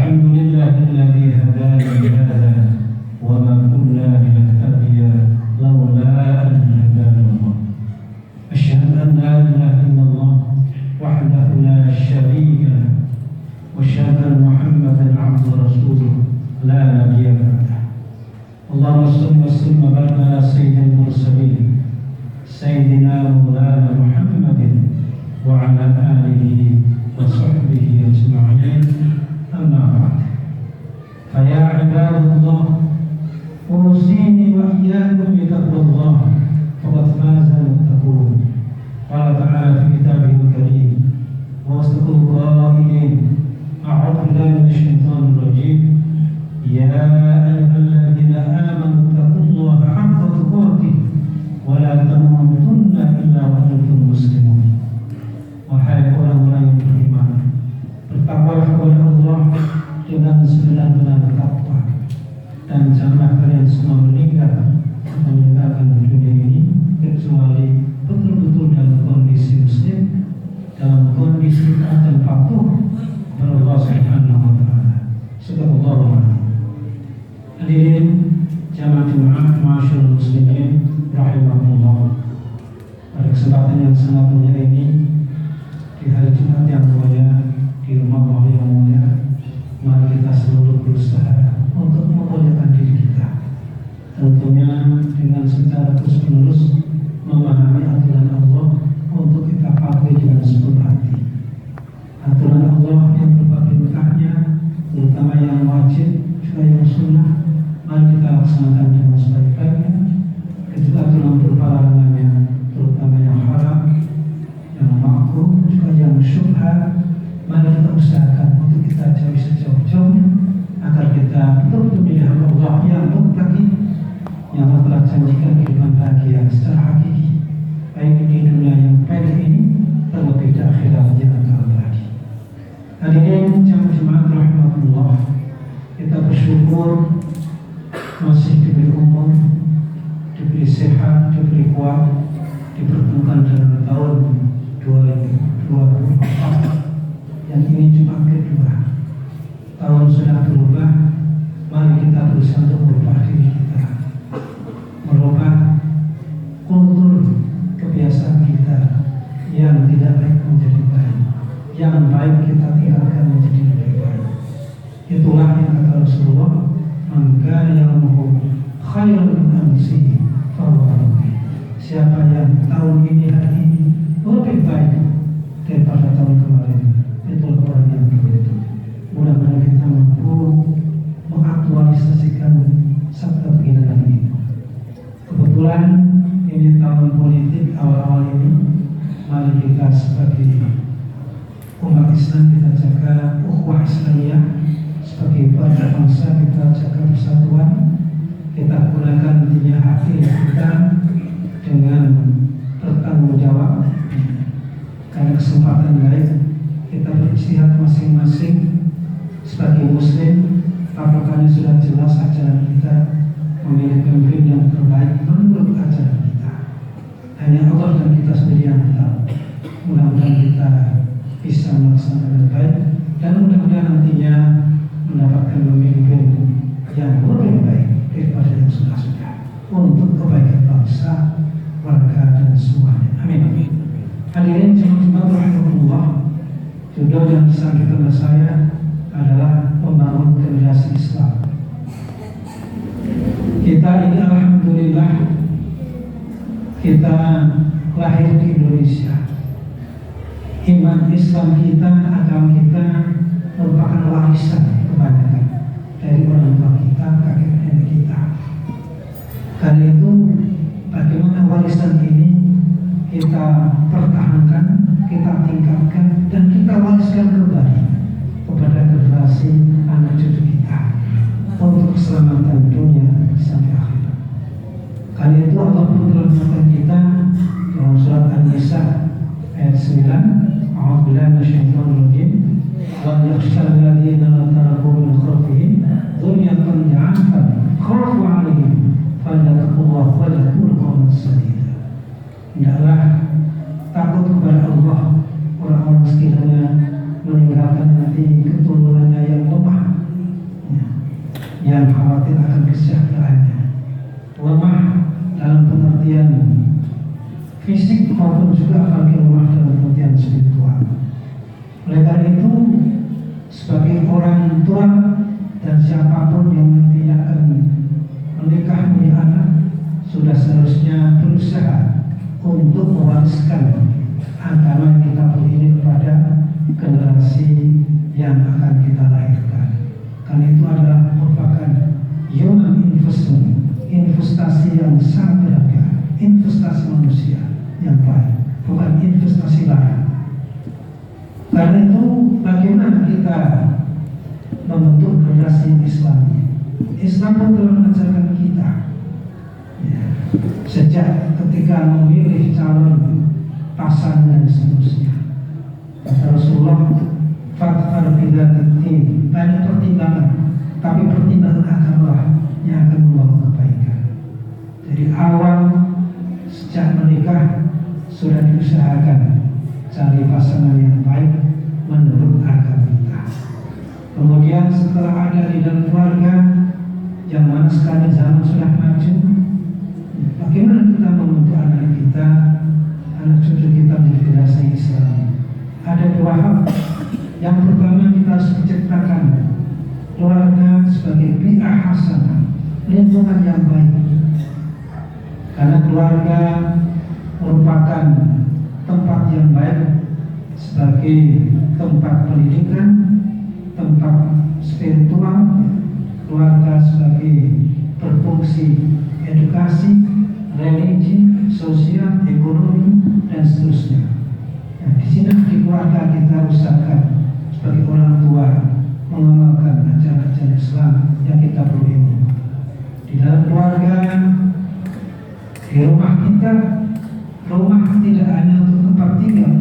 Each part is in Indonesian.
الحمد لله الذي هدانا لهذا وما كنا لنهتدي لولا أن هدانا الله. أشهد أن لا إله إلا الله وحده لا شريك له وأشهد أن محمدا عبده ورسوله لا نبي بعده. اللهم صل وسلم وبارك على سيد المرسلين سيدنا مولانا محمد وعلى آله وصحبه أجمعين. أما بعد، فيا عباد الله، أوصيني وإياكم بتقوى الله فقد فاز المتقون. قال تعالى في كتابه الكريم: وأصدق القائلين أعوذ بالله من الشيطان الرجيم: يا أيها الذين آمنوا اتقوا الله حق تقاته ولا تموتن إلا وأنتم مسلمون. Wahai orang-orang yang beriman, bertakwalah kepada Allah dengan sebenar-benar takwa, dan janganlah kalian semua meninggalkan dunia ini kecuali betul-betul dalam kondisi muslim, dalam kondisi taat dan patuh kepada Allah Subhanahu wa taala. Subhanallah. Hadirin jamaah Jumat masyaallah muslimin rahimakumullah. Pada kesempatan yang sangat mulia ini, di hari Jumat yang mulia, di rumah Allah yang mulia, mari kita selalu berusaha untuk memuliakan diri kita, tentunya dengan secara terus-menerus memahami aturan Allah untuk kita patuhi dengan sepenuh hati. Aturan Allah yang berupa perintahnya, terutama yang wajib juga yang sunnah, mari kita laksanakan dengan sebaik-baiknya. Ketika aturan berupa larangannya, terutama yang haram, yang makruh, juga yang syubhat, mari kita usahakan untuk kita jauhi sejauh-jauhnya, agar kita betul-betul menjadi hamba Allah yang muttaqi, yang Allah telah janjikan kehidupan bahagia secara hakiki, baik di dunia yang pendek ini terlebih di akhirat yang akan lagi. Hadirin jamaah rahmatullah, kita bersyukur masih diberi umur, diberi sehat, diberi kuat, dipertemukan dalam tahun 2024 yang ini Jumat kedua. Tahun sudah berubah, mari kita berusaha untuk merubah diri kita, merubah kultur kebiasaan kita yang tidak baik menjadi baik, yang baik kita tinggalkan menjadi lebih baik. Itulah yang kata Rasulullah, man kana ya'lamu khairan min amsihi fahuwa mu'min. Siapa yang tahun ini, hari ini lebih baik daripada tahun kemarin, itulah orang yang beruntung. Mudah-mudahan kita mampu mengaktualisasikan sabda baginda ini. Kebetulan ini tahun politik awal-awal ini, mari kita sebagai umat Islam kita jaga ukhuwah Islamiyah, sebagai bangsa kita jaga persatuan, kita gunakan intinya hati kita dengan bertanggung jawab. Karena kesempatan baik, kita beristihad masing-masing sebagai muslim, apakah sudah jelas ajaran kita, memilih pemimpin yang terbaik menurut ajaran kita. Hanya Allah dan kita sendiri yang tahu. Mudah-mudahan kita bisa melaksanakan dengan baik, dan mudah-mudahan nantinya mendapatkan pemimpin yang lebih baik daripada yang sudah-sudah, untuk kebaikan bangsa, warga, dan semuanya. Amin. Hadirin jemaah rahimahullah, judul yang disampaikan oleh saya adalah membangun generasi Islam. Kita ini alhamdulillah, kita lahir di Indonesia. Iman Islam kita, agama kita merupakan warisan kebanyakan dari orang tua kita, kakek nenek kita. Karena itu, bagaimana warisan ini kita pertahankan, kita tingkatkan, dan kita wariskan kembali kepada generasi anak cucu kita untuk keselamatan dunia sampai akhirat. Karena itu Allah pun telah mengatakan kita dalam surat An-Nisa ayat 9, A'udzubillahi minasyaitonir rajim, wa yakhshal ladzina la taraku min khalfihim dzurriyyatan dha'afan khawfu 'alaihim falyattaqullaha wa yaqulu qawlan sadida. Hendaklah takut kepada Allah orang-orang sekiranya meninggalkan nanti keturunannya yang lemah fisik maupun juga bagi rumah dalam pengertian spiritual. Oleh karena itu, sebagai orang tua dan siapapun yang nanti akan menikah punya anak, sudah seharusnya berusaha untuk mewariskan agama yang kita beri ini kepada generasi yang akan kita lahirkan. Karena itu adalah merupakan human investment, investasi yang sangat berharga, investasi manusia yang baik, bukan investasi barang. Karena itu bagaimana kita membentuk generasi Islam? Islam pun telah mengajarkan kita ya, sejak ketika memilih calon pasangan dan seterusnya. Kata Rasulullah, "Fadfar bidzati," banyak pertimbangan, tapi pertimbangan agama yang akan membawa kebaikan. Jadi awal sejak menikah sudah diusahakan cari pasangan yang baik menurut agama kita. Kemudian setelah ada di dalam keluarga, yang mana sekarang zaman sudah maju, bagaimana kita membentuk anak kita, anak cucu kita menjadi generasi Islam? Ada dua hal. Yang pertama, kita harus menciptakan keluarga sebagai bi'ah hasanah, lingkungan yang baik. Karena keluarga merupakan tempat yang baik sebagai tempat pendidikan, tempat spiritual. Keluarga sebagai berfungsi edukasi, religi, sosial, ekonomi, dan seterusnya. Nah, di sini di keluarga kita usahakan sebagai orang tua mengamalkan ajaran-ajaran Islam yang kita perlu ini. Di dalam keluarga, di rumah kita, rumah tidak hanya untuk tempat tinggal,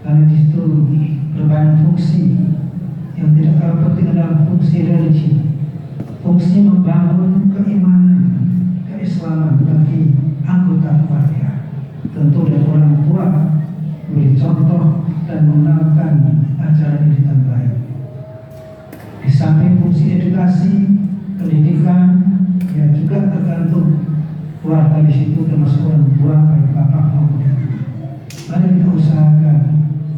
karena di situ berbanyak fungsi yang tidak kalah penting adalah fungsi religi, fungsi membangun keimanan, keislaman bagi anggota keluarga. Tentu dari orang tua beri contoh dan mengenalkan ajaran ini dengan baik. Di samping fungsi edukasi, pendidikan, yang juga tergantung keluarga di situ, termasuk orang tua baik bapak maupun ibu. Mari kita usahakan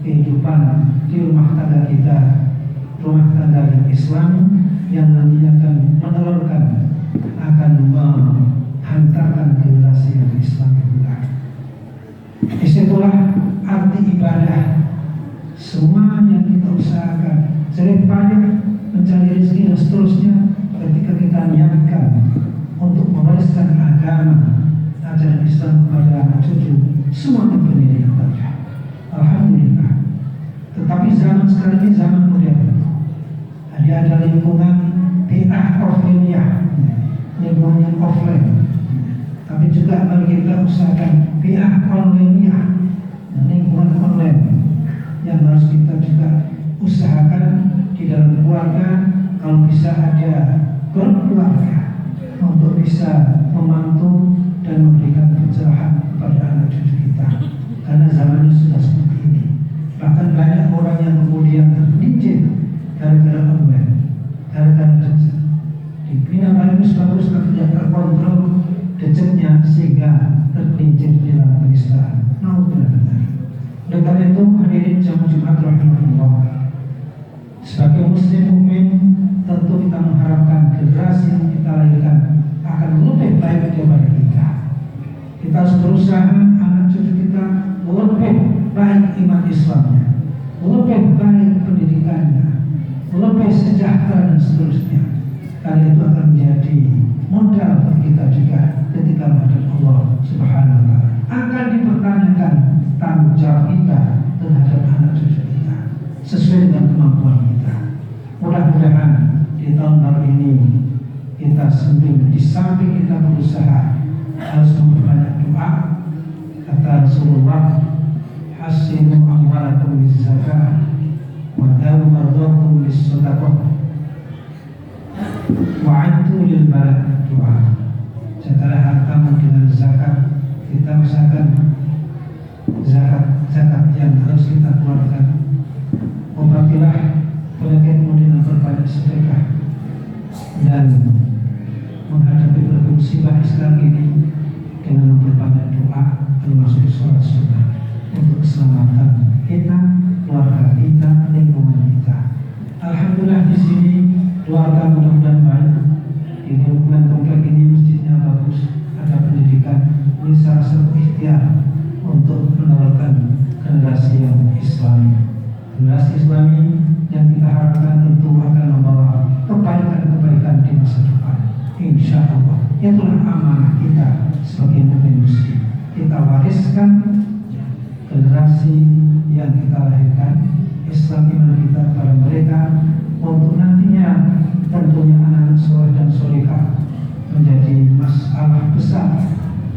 kehidupan di rumah tangga kita, rumah tangga yang Islam, yang nantinya akan menelurkan, akan menghantarkan generasi yang Islam juga. Disitulah arti ibadah. Semua yang kita usahakan, jerih payah mencari rezeki dan seterusnya, ketika kita niatkan untuk mewariskan agama, ajaran Islam kepada anak cucu, semuanya bernilai yang baik. Alhamdulillah. Tetapi zaman sekarang ini zaman modern. Ada lingkungan bi'ah offline, lingkungan yang offline. Tapi juga mari kita usahakan bi'ah online, lingkungan online yang harus kita juga usahakan di dalam keluarga. Kalau bisa ada grup keluarga untuk bisa membantu dan memberikan pencerahan kepada anak cucu kita, karena zamannya sudah seperti ini. Bahkan banyak orang yang kemudian tergelincir gara-gara online, gara-gara gadget. Dibina bagus tapi tidak terkontrol gadgetnya sehingga tergelincir di dalam penistaan. Benar-benar. Oleh karena itu, hadirin jamaah Jumat rahimahullah, sebagai muslim mukmin tentu kita mengharapkan generasi yang kita lahirkan akan lebih baik daripada kita. Kita harus berusaha anak cucu kita lebih baik iman Islamnya, lebih baik pendidikannya, lebih sejahtera dan seterusnya. Karena itu akan menjadi modal bagi kita juga ketika menghadap Allah Subhanahu wa Ta'ala. Akan dipertanyakan tanggung jawab kita terhadap anak cucu kita sesuai dengan kemampuan kita. Mudah-mudahan di tahun baru ini kita di samping kita berusaha harus memperbanyak doa. Kata Rasulullah, hasinu amwalakum bis-zakah wa dawu mardakum bis-shadaqah wa'addu lil balad doa. Jagalah hartamu dengan zakat. Kita usahakan zakat yang harus kita keluarkan. Obatilah penyakitmu dengan berbanyak sedekah, dan menghadapi berbagai musibah sekarang ini dengan memperbanyak doa, termasuk sholat. keselamatan kita, keluarga kita, lingkungan kita. Alhamdulillah di sini keluarga mudah-mudahan baik. Di lingkungan komplek ini masjidnya bagus, ada pendidikan. Ini salah satu ikhtiar untuk menolorkan generasi yang Islami. Generasi Islami yang kita harapkan tentu akan membawa kebaikan-kebaikan di masa depan. Insya Allah, itulah amanah kita sebagai mukmin muslim. Kita wariskan generasi yang kita lahirkan, Islam iman kita kepada mereka, untuk nantinya tentunya anak soleh dan solehah menjadi masalah besar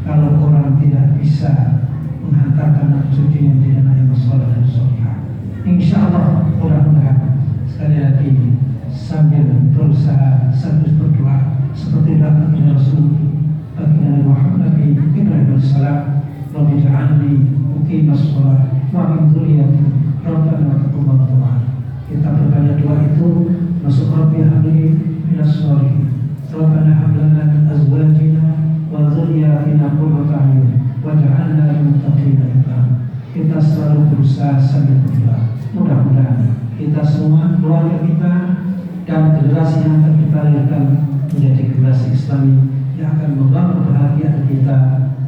kalau orang tidak bisa menghantarkan anak cucu yang tidak yang soleh dan solehah. Insya Allah mudah-mudahan sekali lagi sambil berusaha sambil berdoa seperti doa Rasul Nabi Muhammad Ibrahim salam, Rabbi ja'alni muqimas shalah wa min dzurriyyati Rabbana taqabbal du'a. Kita berbanyak doa itu masuk Rabbi habli minas shalihin, Rabbana hab lana min azwajina wa dzurriyyatina qurrata a'yun waj'alna lil muttaqina imama. Kita selalu berusaha sambil berdoa. Mudah-mudahan kita semua, keluarga kita dan generasi yang akan kita lahirkan menjadi generasi Islami yang akan membawa kebahagiaan kita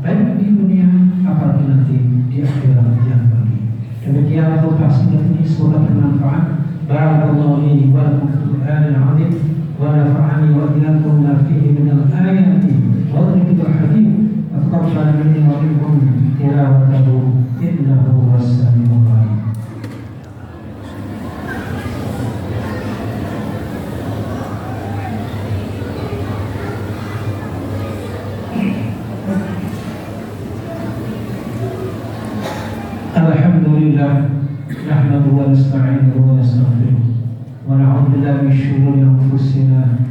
baik di dunia apalagi nanti di akhirat yang pergi. Demikian khutbah singkat ini, semoga bermanfaat. Barakallahu li wa lakum fil Qur'anil 'azim wa nafa'ani wa iyyakum bima fihi min al-ayati wa dhikril hakim. Taqabbal minni wa minkum tilawatahu innahu was-sami'ul 'alim. Alhamdulillah, nahmaduhu wa nasta'inuhu wa nastaghfiruh wa na'udzu billahi min shururi anfusina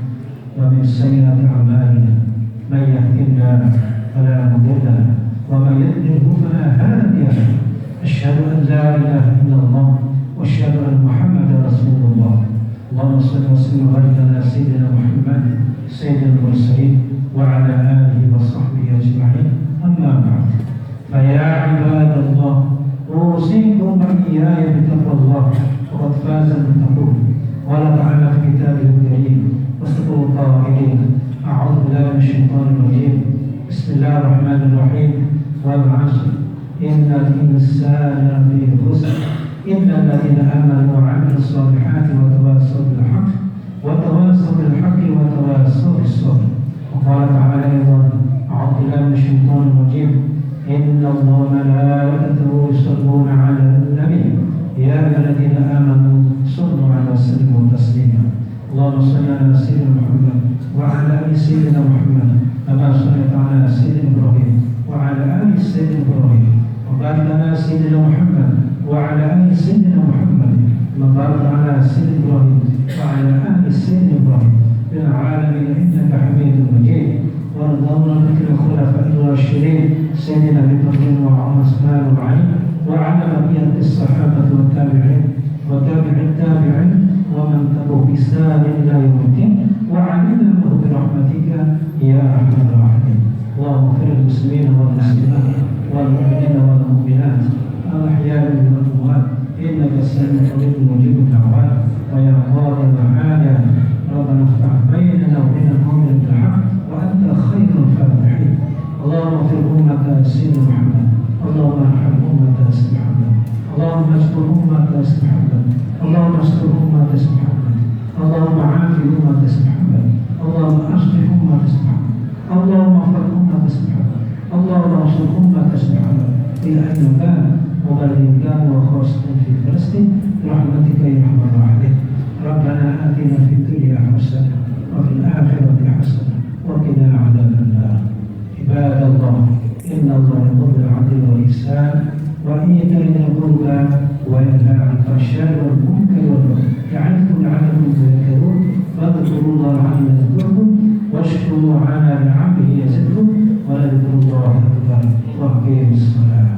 wa min sayyiati a'malina. May yahdihillahu fala mudilla lahu wa may yudlil fala hadiya lahu. Asyhadu an la ilaha illallah wa asyhadu anna Muhammadar Rasulullah. Allahumma shalli wa sallim ala sayyidina Muhammad sayyidil mursalin wa ala alihi wa sahbihi ajma'in. Amma ba'd. Fa ya ibadallah, أوصيكم وإياي بتقوى الله وقد فاز المتقون. قال تعالى في كتابه الكريم واصدقوا القائلين أعوذ بالله من الشيطان الرجيم بسم الله الرحمن الرحيم والعصر إن الإنسان لفي خسر إلا الذين آمنوا وعملوا الصالحات وتواصوا بالحق وتواصوا بالصبر. وقال تعالى أيضا أعوذ بالله من الشيطان الرجيم إن الله وملائكته يصلون على النبي يا أيها الذين آمنوا صلوا عليه وسلموا تسليما. اللهم صل على سيدنا محمد وعلى آل سيدنا محمد كما صليت على سيدنا إبراهيم وعلى آل سيدنا إبراهيم وبارك على سيدنا محمد وعلى آل سيدنا محمد كما باركت على سيدنا إبراهيم وعلى آل سيدنا إبراهيم في العالمين إنك حميد مجيد. وارض عن الخلفاء الراشدين سيدنا ابي بكر وعمر وعثمان وعلي وعلى بقيه الصحابه والتابعين وتابع التابعين ومن تبعهم بإحسان الى يوم الدين وعلينا برحمتك يا ارحم الراحمين. اللهم اغفر للمسلمين والمسلمات والمؤمنين والمؤمنات الاحياء والاموات انك سميع قريب مجيب الدعوات ويا قاضي الحاجات. ربنا افتح بيننا وبين القوم بالحق وأنت خير الفاتحين. اللهم اغفر أمة سيدنا محمد، اللهم ارحم أمة سيدنا محمد، اللهم استر أمة سيدنا محمد، اللهم استر أمة سيدنا محمد، اللهم عافي أمة سيدنا محمد، اللهم أصلح أمة سيدنا محمد، اللهم اغفر أمة سيدنا محمد، اللهم انصر أمة سيدنا محمد في أي مكان وبلد كان وخاصة في فلسطين برحمتك يا أرحم الراحمين. ربنا آتنا في الدنيا حسنة وفي الآخرة حسنة وقنا عذاب النار. عباد الله، إن الله يأمر بالعدل والإحسان وإيتاء ذي القربى وينهى عن الفحشاء والمنكر والبغي يعظكم لعلكم تذكرون. فاذكروا الله العظيم يذكركم واشكروا على نعمه يزدكم ولذكر الله أكبر. وأقيموا الصلاة.